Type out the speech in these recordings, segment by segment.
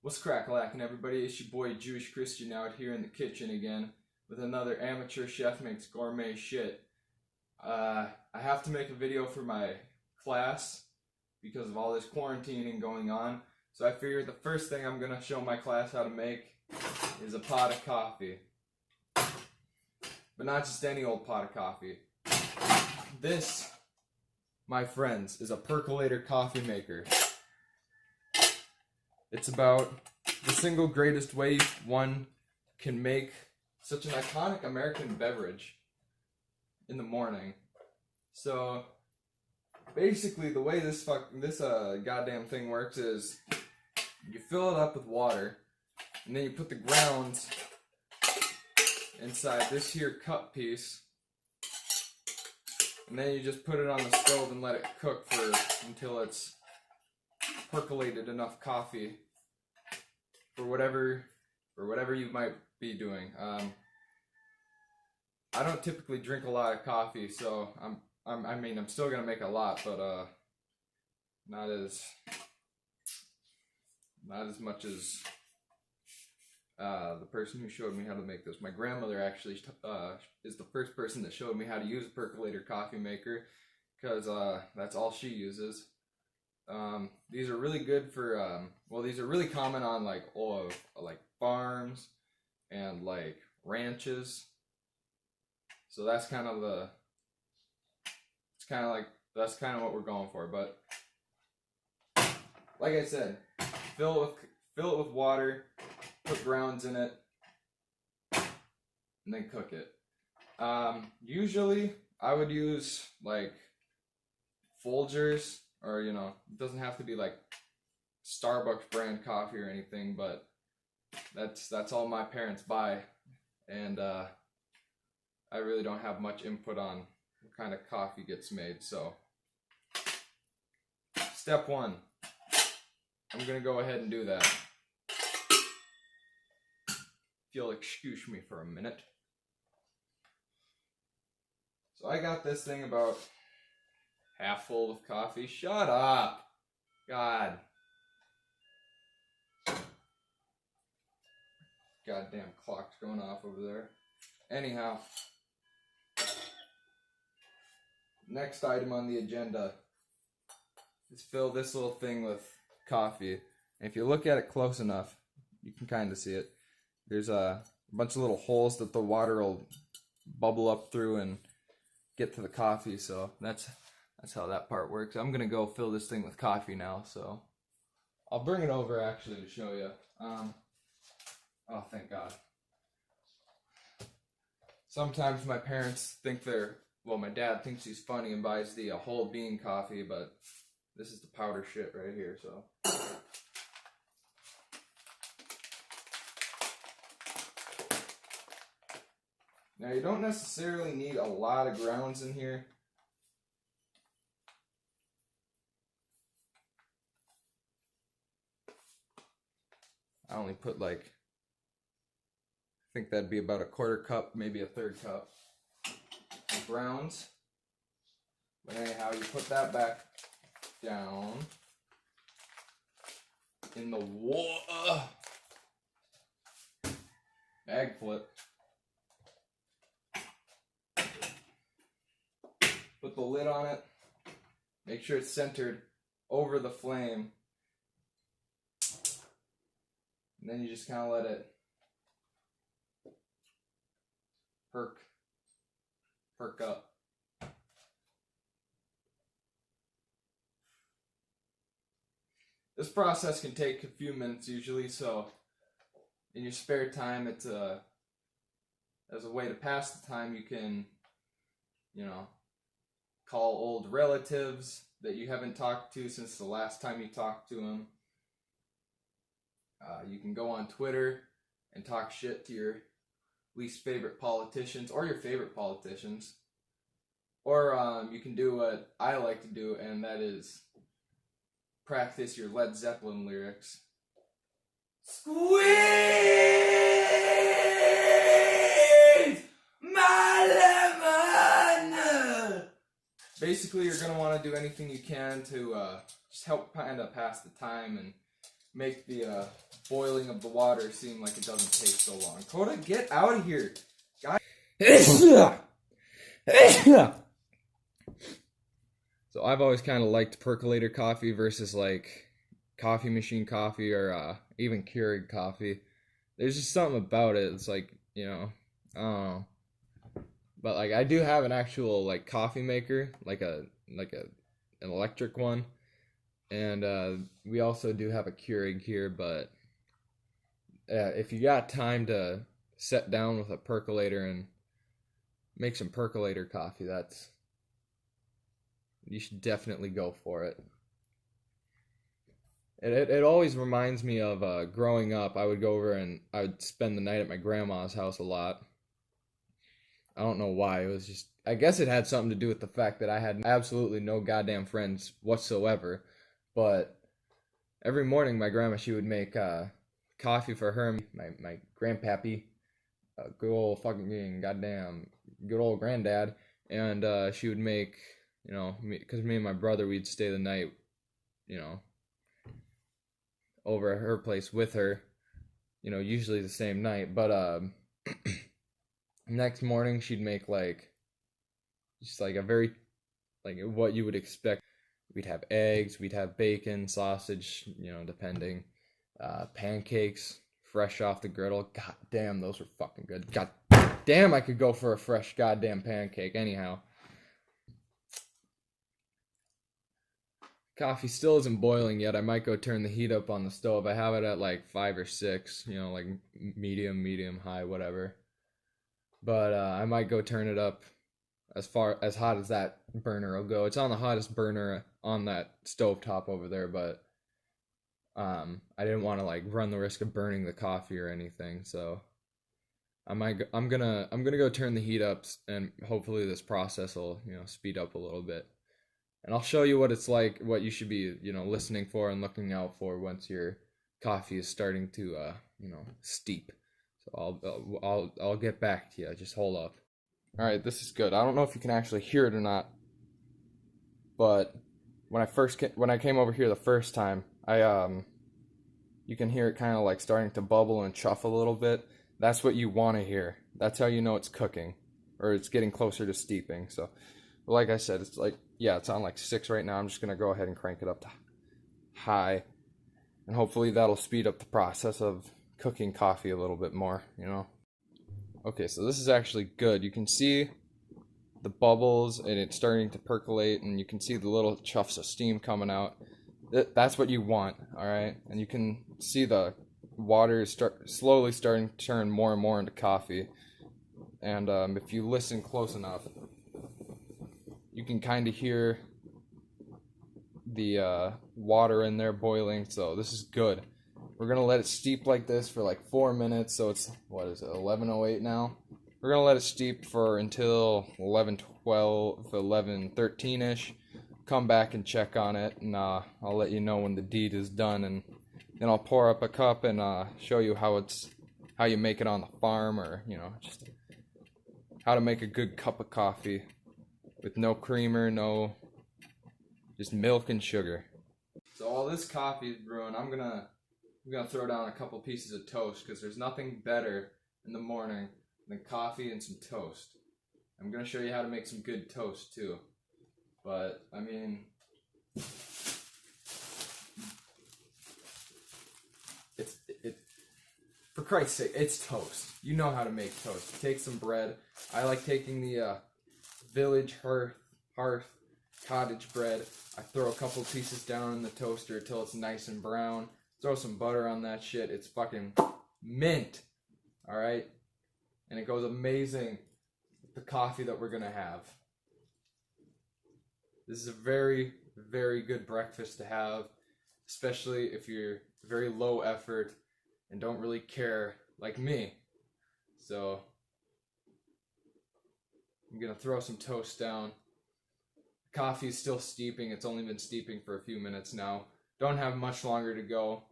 What's crack-a-lackin', everybody? It's your boy Jewish Christian out here in the kitchen again with another amateur chef makes gourmet shit. I have to make a video for my class because of all this quarantining going on. So I figured the first thing I'm gonna show my class how to make is a pot of coffee. But not just any old pot of coffee. This, my friends, is a percolator coffee maker. It's about the single greatest way one can make such an iconic American beverage in the morning. So basically the way this goddamn thing works is you fill it up with water and then you put the grounds inside this here cup piece, and then you just put it on the stove and let it cook until it's percolated enough coffee for whatever you might be doing. I don't typically drink a lot of coffee, so I'm still gonna make a lot, but not as much as the person who showed me how to make this. My grandmother actually is the first person that showed me how to use a percolator coffee maker, because that's all she uses. These are really good for these are really common on like farms and like ranches. So that's kind of what we're going for. But like I said, fill it with water, put grounds in it, and then cook it. Usually I would use like Folgers, or it doesn't have to be like Starbucks brand coffee or anything, but that's all my parents buy, and I really don't have much input on what kind of coffee gets made. So step one, I'm gonna go ahead and do that. If you'll excuse me for a minute. So I got this thing about half full of coffee. Shut up! God. Goddamn clock's going off over there. Anyhow. Next item on the agenda is fill this little thing with coffee. And if you look at it close enough, you can kind of see it. There's a bunch of little holes that the water will bubble up through and get to the coffee. So that's how that part works. I'm gonna go fill this thing with coffee now, so I'll bring it over actually to show you. Oh, thank God. Sometimes my parents think my dad thinks he's funny and buys the whole bean coffee, but this is the powder shit right here, so. Now you don't necessarily need a lot of grounds in here. I only put I think that'd be about a quarter cup, maybe a third cup of grounds. But anyhow, you put that back down in the bag flip. Put the lid on it. Make sure it's centered over the flame. And then you just kind of let it perk up. This process can take a few minutes usually, so in your spare time, it's as a way to pass the time, you can, call old relatives that you haven't talked to since the last time you talked to them. You can go on Twitter and talk shit to your least favorite politicians or your favorite politicians. Or you can do what I like to do, and that is practice your Led Zeppelin lyrics. Squeeze my lemon! Basically, you're going to want to do anything you can to just help kind of pass the time and make the boiling of the water seem like it doesn't take so long. Coda, get out of here! God. So I've always kind of liked percolator coffee versus like coffee machine coffee or even Keurig coffee. There's just something about it. It's like, you know, I don't know. But like I do have an actual like coffee maker, like an electric one. And we also do have a Keurig here, but if you got time to sit down with a percolator and make some percolator coffee, you should definitely go for it. It always reminds me of growing up. I would go over and I would spend the night at my grandma's house a lot. I don't know why. It was just, I guess it had something to do with the fact that I had absolutely no goddamn friends whatsoever. But every morning, my grandma, she would make coffee for her and my grandpappy, good old fucking goddamn good old granddad, and she would make, you know, because me and my brother, we'd stay the night, you know, over at her place with her, you know, usually the same night, but next morning she'd make like just like a very like what you would expect. We'd have eggs, we'd have bacon, sausage, you know, depending, pancakes fresh off the griddle. God damn, those were fucking good. God damn, I could go for a fresh goddamn pancake. Anyhow, coffee still isn't boiling yet. I might go turn the heat up on the stove. I have it at like 5 or 6, you know, like medium, high, whatever. But I might go turn it up as hot as that burner will go. It's on the hottest burner on that stove top over there, but I didn't want to like run the risk of burning the coffee or anything, so I'm gonna go turn the heat up, and hopefully this process will, you know, speed up a little bit. And I'll show you what it's like, what you should be, you know, listening for and looking out for once your coffee is starting to, you know, steep. So I'll get back to you. Just hold up. All right, this is good. I don't know if you can actually hear it or not, but when I came over here the first time, you can hear it kind of like starting to bubble and chuff a little bit. That's what you want to hear. That's how you know it's cooking, or it's getting closer to steeping. So, like I said, it's like, yeah, it's on like 6 right now. I'm just gonna go ahead and crank it up to high, and hopefully that'll speed up the process of cooking coffee a little bit more, you know. Okay, so this is actually good. You can see the bubbles and it's starting to percolate, and you can see the little chuffs of steam coming out. That's what you want, all right? And you can see the water is slowly starting to turn more and more into coffee. And if you listen close enough, you can kind of hear the water in there boiling. So this is good. We're going to let it steep like this for like 4 minutes. So it's, what is it, 11:08 now? We're going to let it steep for until 11:12, 11:13-ish. Come back and check on it, and I'll let you know when the deed is done, and then I'll pour up a cup and show you how you make it on the farm, or, you know, just how to make a good cup of coffee with no creamer, just milk and sugar. So while this coffee is brewing, I'm gonna throw down a couple pieces of toast, because there's nothing better in the morning than coffee and some toast. I'm gonna show you how to make some good toast too. But I mean, for Christ's sake, it's toast. You know how to make toast. Take some bread. I like taking the Village Hearth cottage bread. I throw a couple pieces down in the toaster until it's nice and brown. Throw some butter on that shit. It's fucking mint. Alright? And it goes amazing with the coffee that we're gonna have. This is a very, very good breakfast to have, especially if you're very low effort and don't really care like me. So I'm gonna throw some toast down. Coffee is still steeping. It's only been steeping for a few minutes now. Don't have much longer to go,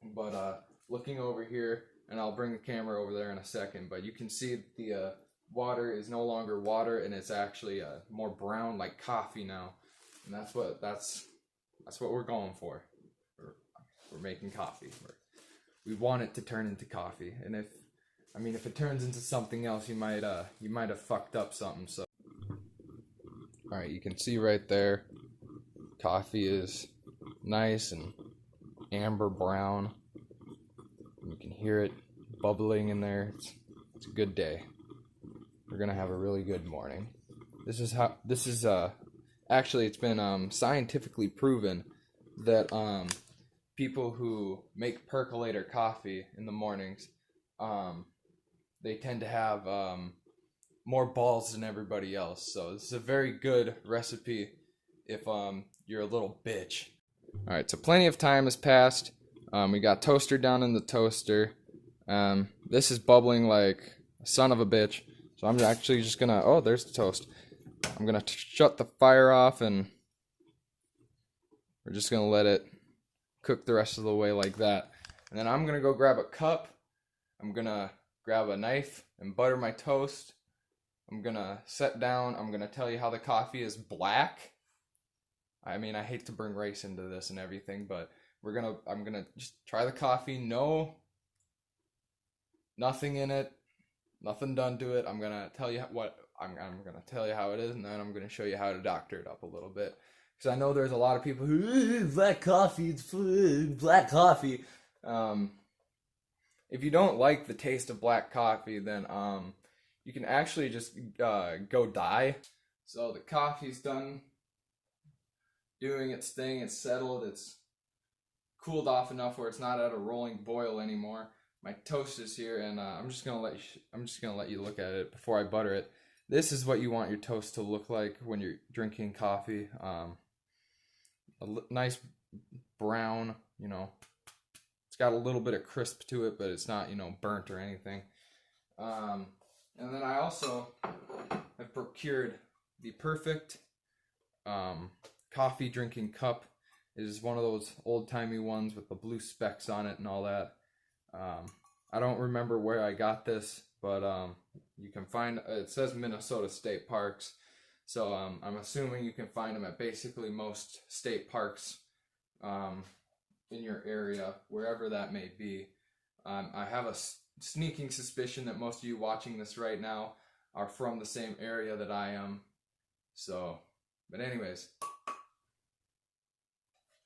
but looking over here, and I'll bring the camera over there in a second, but you can see the water is no longer water, and it's actually more brown like coffee now, and that's what we're going for. We're making coffee. we want it to turn into coffee. And if it turns into something else, you might have fucked up something. So, all right, you can see right there, coffee is nice and amber brown. You can hear it bubbling in there. It's a good day. We're gonna have a really good morning. Actually, it's been scientifically proven that people who make percolator coffee in the mornings, they tend to have more balls than everybody else. So this is a very good recipe if you're a little bitch. All right, so plenty of time has passed. We got toaster down in the toaster. This is bubbling like a son of a bitch. So I'm actually just gonna, oh, there's the toast. I'm gonna shut the fire off and we're just gonna let it cook the rest of the way like that. And then I'm gonna go grab a cup. I'm gonna grab a knife and butter my toast. I'm gonna sit down. I'm gonna tell you how the coffee is black. I mean, I hate to bring race into this and everything, but I'm gonna just try the coffee. No, nothing in it, nothing done to it. I'm gonna tell you I'm gonna tell you how it is, and then I'm gonna show you how to doctor it up a little bit. Because I know there's a lot of people who black coffee, it's black coffee. If you don't like the taste of black coffee, then you can actually just go die. So the coffee's done doing its thing. It's settled. It's cooled off enough where it's not at a rolling boil anymore. My toast is here, and I'm just gonna let you look at it before I butter it. This is what you want your toast to look like when you're drinking coffee. Nice brown, it's got a little bit of crisp to it, but it's not, burnt or anything. And then I also have procured the perfect coffee drinking cup. It is one of those old-timey ones with the blue specks on it and all that. I don't remember where I got this, but you can find, it says Minnesota State Parks, so I'm assuming you can find them at basically most state parks in your area, wherever that may be. I have a sneaking suspicion that most of you watching this right now are from the same area that I am. So, but anyways,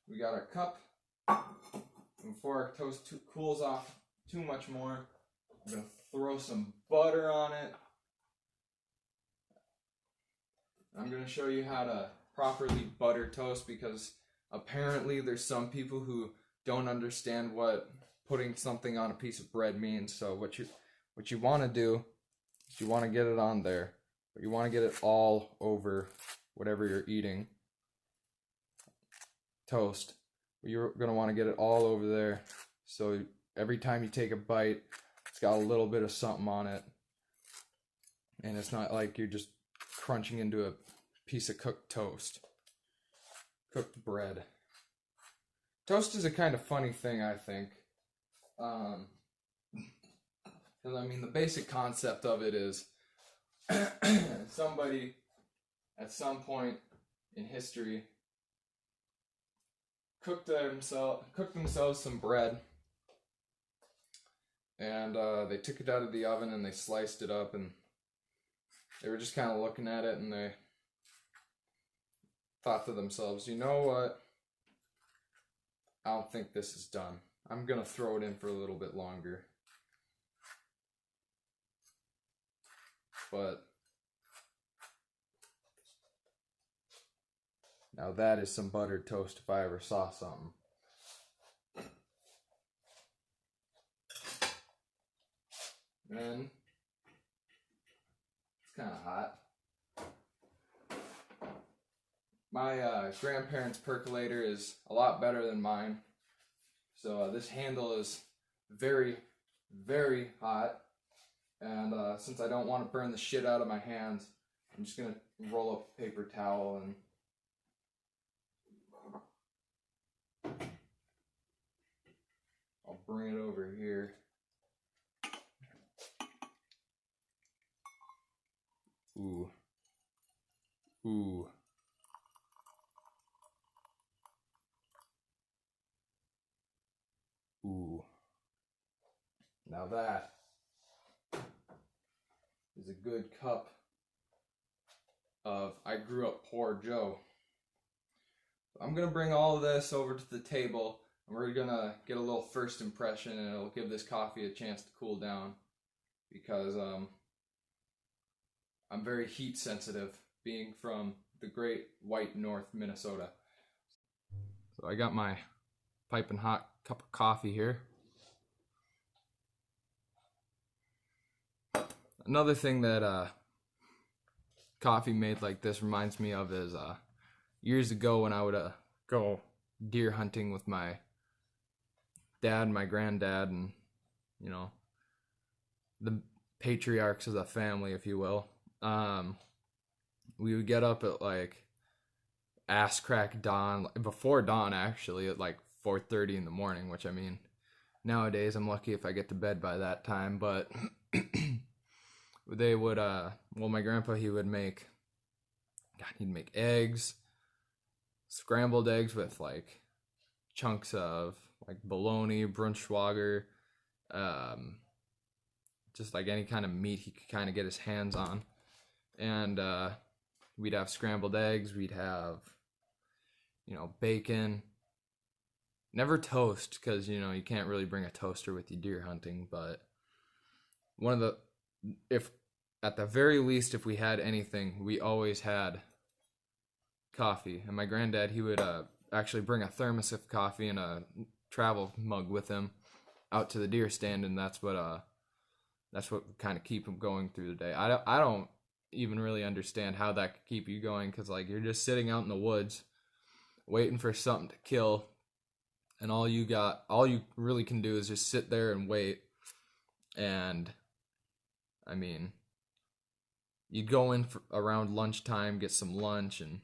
we got our cup. Before our toast cools off too much more, I'm going to throw some butter on it. I'm going to show you how to properly butter toast, because apparently there's some people who don't understand what putting something on a piece of bread means. So what you want to do is you want to get it on there, but you want to get it all over whatever you're eating. Toast. You're going to want to get it all over there, so every time you take a bite, it's got a little bit of something on it, and it's not like you're just crunching into a piece of cooked toast, cooked bread. Toast is a kind of funny thing, I think, because the basic concept of it is somebody at some point in history cooked themselves some bread, and they took it out of the oven and they sliced it up, and they were just kind of looking at it, and they thought to themselves, you know what, I don't think this is done. I'm gonna throw it in for a little bit longer. But now that is some buttered toast if I ever saw something. Then it's kind of hot. My grandparents' percolator is a lot better than mine. So this handle is very, very hot. And since I don't want to burn the shit out of my hands, I'm just going to roll up a paper towel and I'll bring it over here. Ooh. Ooh. Ooh. Now that is a good cup of I Grew Up Poor Joe. I'm gonna bring all of this over to the table, and we're gonna get a little first impression, and it'll give this coffee a chance to cool down, because I'm very heat sensitive, being from the great white north Minnesota. So I got my piping hot cup of coffee here. Another thing that coffee made like this reminds me of is years ago when I would go deer hunting with my dad, my granddad, and you know, the patriarchs of the family, if you will. We would get up at like ass crack dawn, before dawn actually, at like 4:30 in the morning, which I mean, nowadays I'm lucky if I get to bed by that time, but they would well, my grandpa, he'd make eggs, scrambled eggs with like chunks of like bologna, Brunschwager, just like any kind of meat he could kind of get his hands on. And we'd have scrambled eggs, we'd have, you know, bacon. Never toast, because, you know, you can't really bring a toaster with you deer hunting, but if at the very least, if we had anything, we always had coffee. And my granddad, he would actually bring a thermos of coffee and a travel mug with him out to the deer stand, and that's what kind of keep him going through the day. I don't even really understand how that could keep you going, because like you're just sitting out in the woods waiting for something to kill, and all you really can do is just sit there and wait. And I mean, you'd go in around lunchtime, get some lunch, and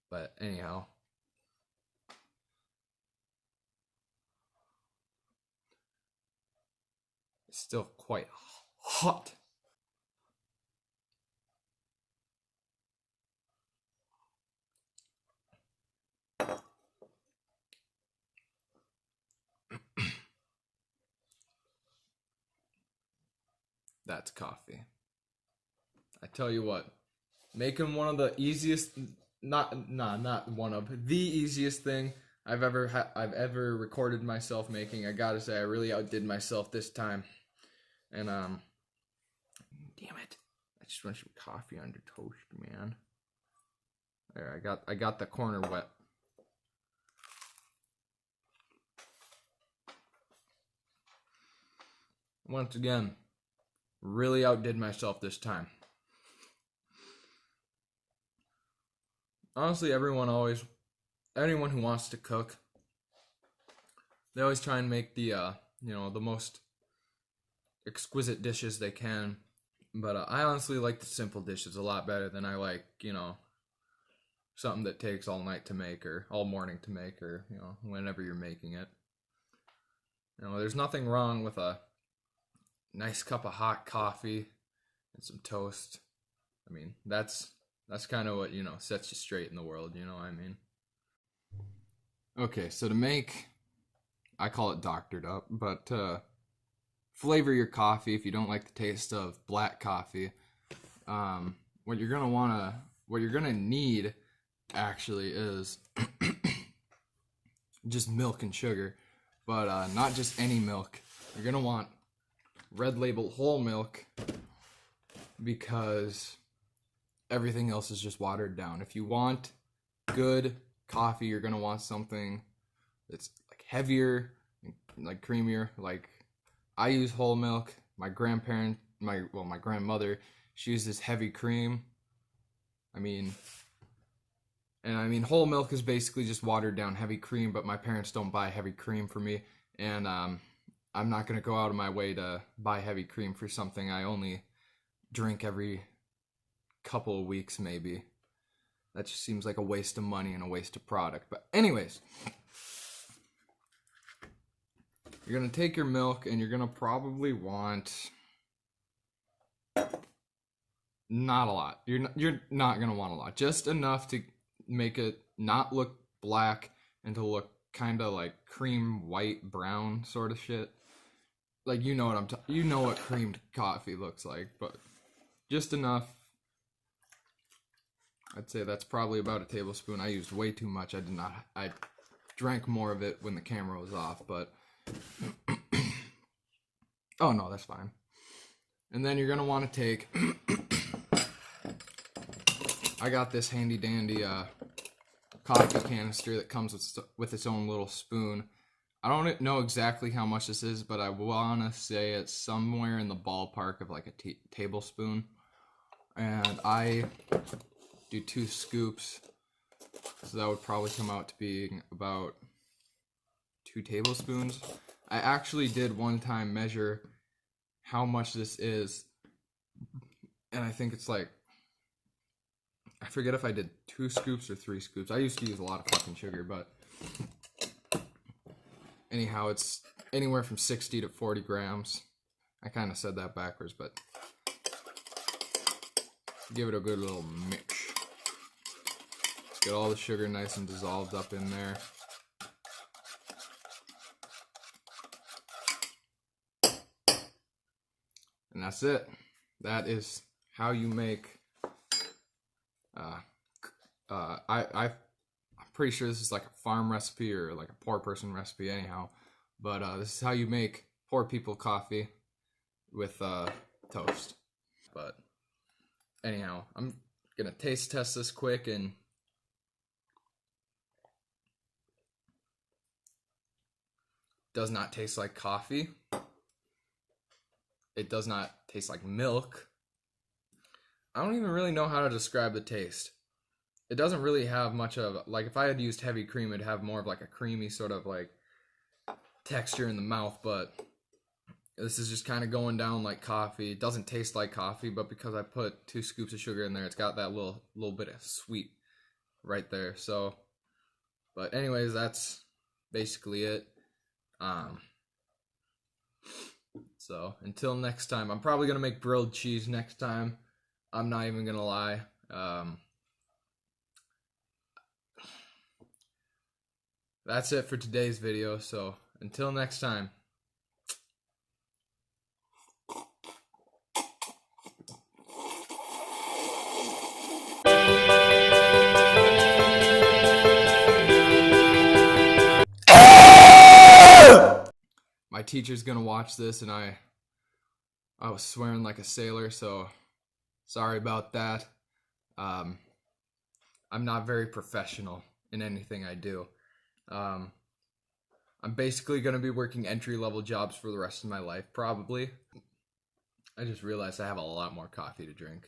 but anyhow, it's still quite hot. That's coffee. I tell you what, making one of the easiest, not one of the easiest thing I've ever recorded myself making. I gotta say, I really outdid myself this time. And damn it, I just want some coffee under toast, man. There, I got the corner wet. Once again, really outdid myself this time. Honestly, anyone who wants to cook, they always try and make the the most exquisite dishes they can. But I honestly like the simple dishes a lot better than I like, something that takes all night to make, or all morning to make, or whenever you're making it. There's nothing wrong with a nice cup of hot coffee and some toast. I mean, that's kind of what, sets you straight in the world, you know what I mean? Okay, so to make, I call it doctored up, but flavor your coffee if you don't like the taste of black coffee. What you're gonna need actually is just milk and sugar, but not just any milk. You're gonna want Red Label whole milk, because everything else is just watered down. If you want good coffee, you're gonna want something that's like heavier, like creamier. Like I use whole milk. My grandmother, she uses heavy cream. I mean, whole milk is basically just watered down heavy cream, but my parents don't buy heavy cream for me, and I'm not gonna go out of my way to buy heavy cream for something I only drink every couple of weeks, maybe. That just seems like a waste of money and a waste of product. But anyways, you're gonna take your milk, and you're gonna probably want not a lot. You're not gonna want a lot, just enough to make it not look black and to look kind of like cream white brown sort of shit. Like, you know what you know what creamed coffee looks like, but just enough. I'd say that's probably about a tablespoon. I used way too much. I drank more of it when the camera was off, but oh no, that's fine. And then you're gonna want to take I got this handy dandy coffee canister that comes with its own little spoon. I don't know exactly how much this is, but I want to say it's somewhere in the ballpark of like a tablespoon. And I do 2 scoops, so that would probably come out to being about 2 tablespoons. I actually did one time measure how much this is, and I think it's like, I forget if I did 2 scoops or 3 scoops. I used to use a lot of fucking sugar, but anyhow, it's anywhere from 60 to 40 grams. I kind of said that backwards, but give it a good little mix. Get all the sugar nice and dissolved up in there. And that's it. That is how you make I'm pretty sure this is like a farm recipe or like a poor person recipe anyhow, but this is how you make poor people coffee with toast. But anyhow, I'm gonna taste test this quick, and does not taste like coffee. It does not taste like milk. I don't even really know how to describe the taste. It doesn't really have much of, like, if I had used heavy cream, it'd have more of like a creamy sort of like texture in the mouth, but this is just kind of going down like coffee. It doesn't taste like coffee, but because I put 2 scoops of sugar in there, it's got that little bit of sweet right there. So, but anyways, that's basically it. So until next time, I'm probably gonna make grilled cheese next time. I'm not even gonna lie. That's it for today's video, so until next time. My teacher's gonna watch this, and I was swearing like a sailor, so sorry about that. I'm not very professional in anything I do. I'm basically going to be working entry-level jobs for the rest of my life, probably. I just realized I have a lot more coffee to drink.